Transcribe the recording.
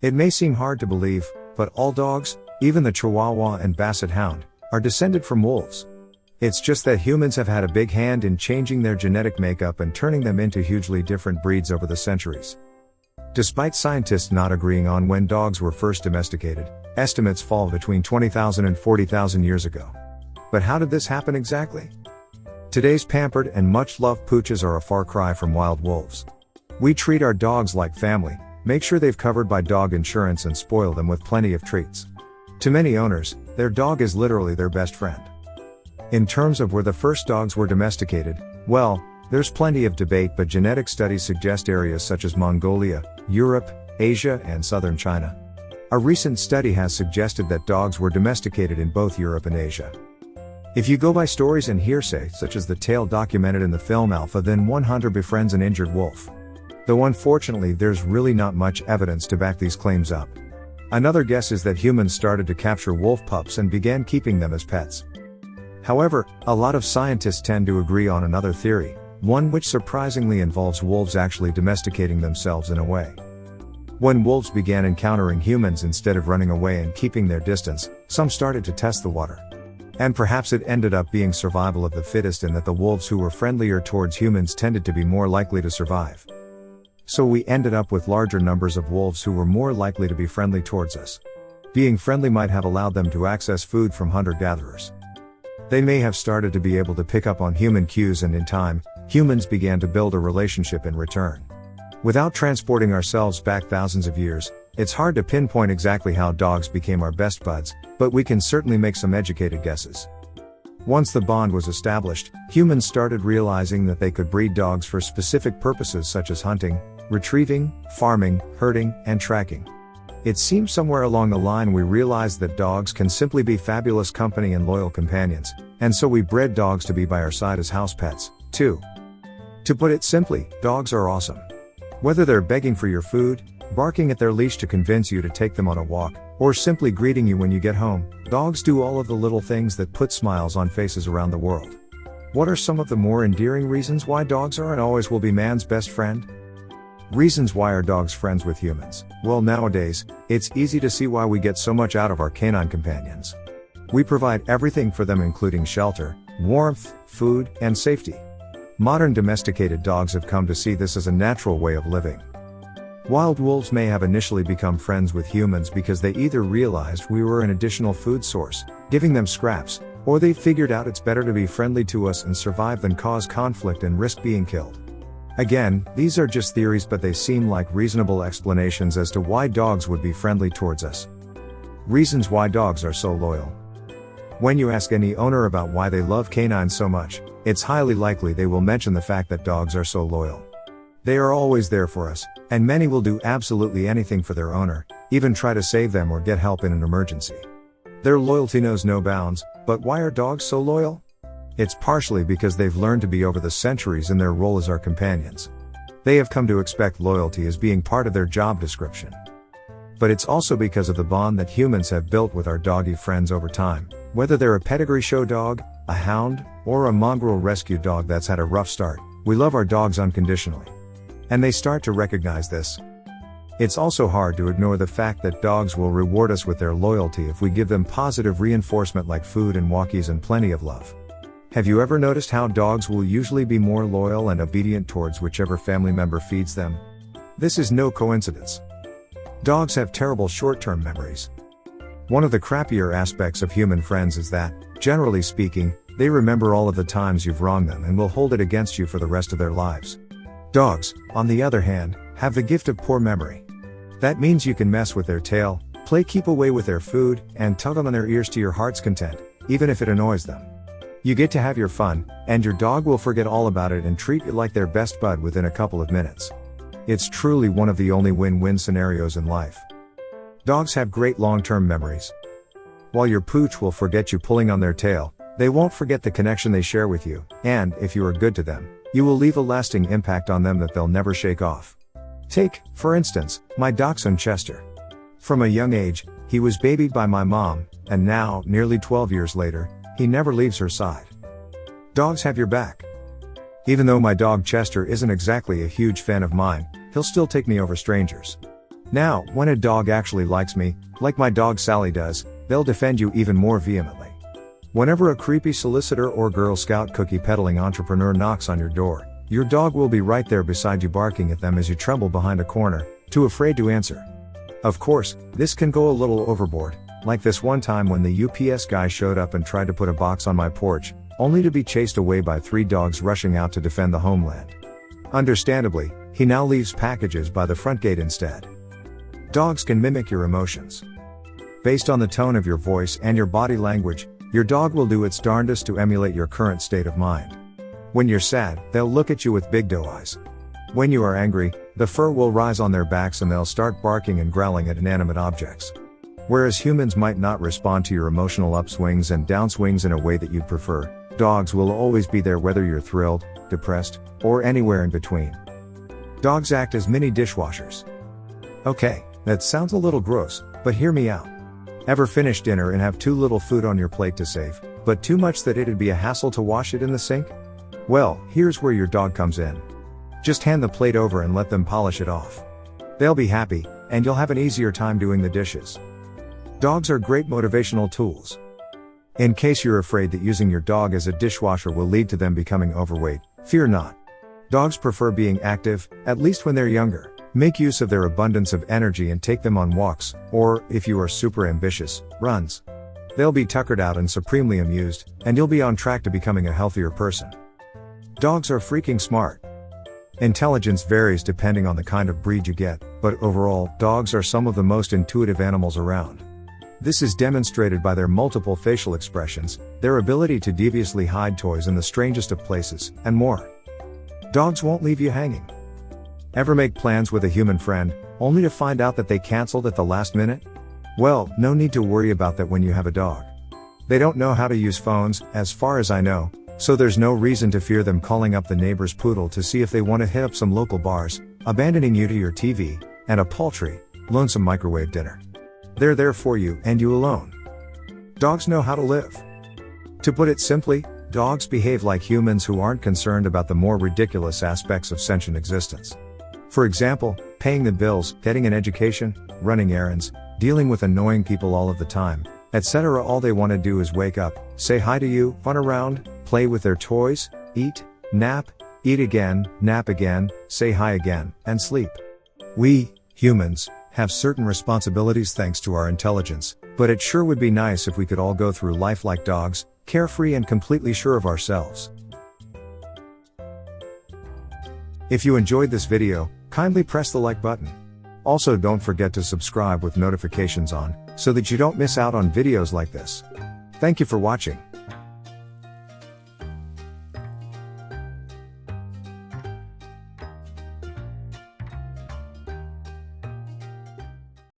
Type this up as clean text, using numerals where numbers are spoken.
It may seem hard to believe, but all dogs, even the Chihuahua and Basset Hound, are descended from wolves. It's just that humans have had a big hand in changing their genetic makeup and turning them into hugely different breeds over the centuries. Despite scientists not agreeing on when dogs were first domesticated, estimates fall between 20,000 and 40,000 years ago. But how did this happen exactly? Today's pampered and much-loved pooches are a far cry from wild wolves. We treat our dogs like family, make sure they've covered by dog insurance and spoil them with plenty of treats. To many owners, their dog is literally their best friend. In terms of where the first dogs were domesticated, well, there's plenty of debate, but genetic studies suggest areas such as Mongolia, Europe, Asia, and southern China. A recent study has suggested that dogs were domesticated in both Europe and Asia. If you go by stories and hearsay, such as the tale documented in the film Alpha, then one hunter befriends an injured wolf. Though unfortunately there's really not much evidence to back these claims up. Another guess is that humans started to capture wolf pups and began keeping them as pets. However, a lot of scientists tend to agree on another theory, one which surprisingly involves wolves actually domesticating themselves in a way. When wolves began encountering humans instead of running away and keeping their distance, some started to test the water. And perhaps it ended up being survival of the fittest, in that the wolves who were friendlier towards humans tended to be more likely to survive. So we ended up with larger numbers of wolves who were more likely to be friendly towards us. Being friendly might have allowed them to access food from hunter-gatherers. They may have started to be able to pick up on human cues, and in time, humans began to build a relationship in return. Without transporting ourselves back thousands of years, it's hard to pinpoint exactly how dogs became our best buds, but we can certainly make some educated guesses. Once the bond was established, humans started realizing that they could breed dogs for specific purposes such as hunting, retrieving, farming, herding, and tracking. It seems somewhere along the line we realized that dogs can simply be fabulous company and loyal companions, and so we bred dogs to be by our side as house pets, too. To put it simply, dogs are awesome. Whether they're begging for your food, barking at their leash to convince you to take them on a walk, or simply greeting you when you get home, dogs do all of the little things that put smiles on faces around the world. What are some of the more endearing reasons why dogs are and always will be man's best friend? Reasons why are dogs friends with humans? Well, nowadays, it's easy to see why we get so much out of our canine companions. We provide everything for them, including shelter, warmth, food, and safety. Modern domesticated dogs have come to see this as a natural way of living. Wild wolves may have initially become friends with humans because they either realized we were an additional food source, giving them scraps, or they figured out it's better to be friendly to us and survive than cause conflict and risk being killed. Again, these are just theories, but they seem like reasonable explanations as to why dogs would be friendly towards us. Reasons why dogs are so loyal. When you ask any owner about why they love canines so much, it's highly likely they will mention the fact that dogs are so loyal. They are always there for us, and many will do absolutely anything for their owner, even try to save them or get help in an emergency. Their loyalty knows no bounds, but why are dogs so loyal? It's partially because they've learned to be over the centuries in their role as our companions. They have come to expect loyalty as being part of their job description. But it's also because of the bond that humans have built with our doggy friends over time, whether they're a pedigree show dog, a hound, or a mongrel rescue dog that's had a rough start. We love our dogs unconditionally. And they start to recognize this. It's also hard to ignore the fact that dogs will reward us with their loyalty if we give them positive reinforcement like food and walkies and plenty of love. Have you ever noticed how dogs will usually be more loyal and obedient towards whichever family member feeds them? This is no coincidence. Dogs have terrible short-term memories. One of the crappier aspects of human friends is that, generally speaking, they remember all of the times you've wronged them and will hold it against you for the rest of their lives. Dogs, on the other hand, have the gift of poor memory. That means you can mess with their tail, play keep away with their food, and tug on their ears to your heart's content, even if it annoys them. You get to have your fun, and your dog will forget all about it and treat you like their best bud within a couple of minutes. It's truly one of the only win-win scenarios in life. Dogs have great long-term memories. While your pooch will forget you pulling on their tail, they won't forget the connection they share with you, and, if you are good to them, you will leave a lasting impact on them that they'll never shake off. Take, for instance, my dachshund Chester. From a young age, he was babied by my mom, and now, nearly 12 years later, he never leaves her side. Dogs have your back. Even though my dog Chester isn't exactly a huge fan of mine, he'll still take me over strangers. Now, when a dog actually likes me, like my dog Sally does, they'll defend you even more vehemently. Whenever a creepy solicitor or Girl Scout cookie peddling entrepreneur knocks on your door, your dog will be right there beside you barking at them as you tremble behind a corner, too afraid to answer. Of course, this can go a little overboard, like this one time when the UPS guy showed up and tried to put a box on my porch, only to be chased away by 3 dogs rushing out to defend the homeland. Understandably, he now leaves packages by the front gate instead. Dogs can mimic your emotions. Based on the tone of your voice and your body language, your dog will do its darndest to emulate your current state of mind. When you're sad, they'll look at you with big doe eyes. When you are angry, the fur will rise on their backs and they'll start barking and growling at inanimate objects. Whereas humans might not respond to your emotional upswings and downswings in a way that you'd prefer, dogs will always be there whether you're thrilled, depressed, or anywhere in between. Dogs act as mini dishwashers. Okay, that sounds a little gross, but hear me out. Ever finish dinner and have too little food on your plate to save, but too much that it'd be a hassle to wash it in the sink? Well, here's where your dog comes in. Just hand the plate over and let them polish it off. They'll be happy, and you'll have an easier time doing the dishes. Dogs are great motivational tools. In case you're afraid that using your dog as a dishwasher will lead to them becoming overweight, fear not. Dogs prefer being active, at least when they're younger. Make use of their abundance of energy and take them on walks, or, if you are super ambitious, runs. They'll be tuckered out and supremely amused, and you'll be on track to becoming a healthier person. Dogs are freaking smart. Intelligence varies depending on the kind of breed you get, but overall, dogs are some of the most intuitive animals around. This is demonstrated by their multiple facial expressions, their ability to deviously hide toys in the strangest of places, and more. Dogs won't leave you hanging. Ever make plans with a human friend, only to find out that they canceled at the last minute? Well, no need to worry about that when you have a dog. They don't know how to use phones, as far as I know, so there's no reason to fear them calling up the neighbor's poodle to see if they want to hit up some local bars, abandoning you to your TV, and a paltry, lonesome microwave dinner. They're there for you and you alone. Dogs know how to live. To put it simply, dogs behave like humans who aren't concerned about the more ridiculous aspects of sentient existence. For example, paying the bills, getting an education, running errands, dealing with annoying people all of the time, etc. All they want to do is wake up, say hi to you, run around, play with their toys, eat, nap, eat again, nap again, say hi again, and sleep. We, humans, have certain responsibilities thanks to our intelligence, but it sure would be nice if we could all go through life like dogs, carefree and completely sure of ourselves. If you enjoyed this video, kindly press the like button. Also, don't forget to subscribe with notifications on, so that you don't miss out on videos like this. Thank you for watching.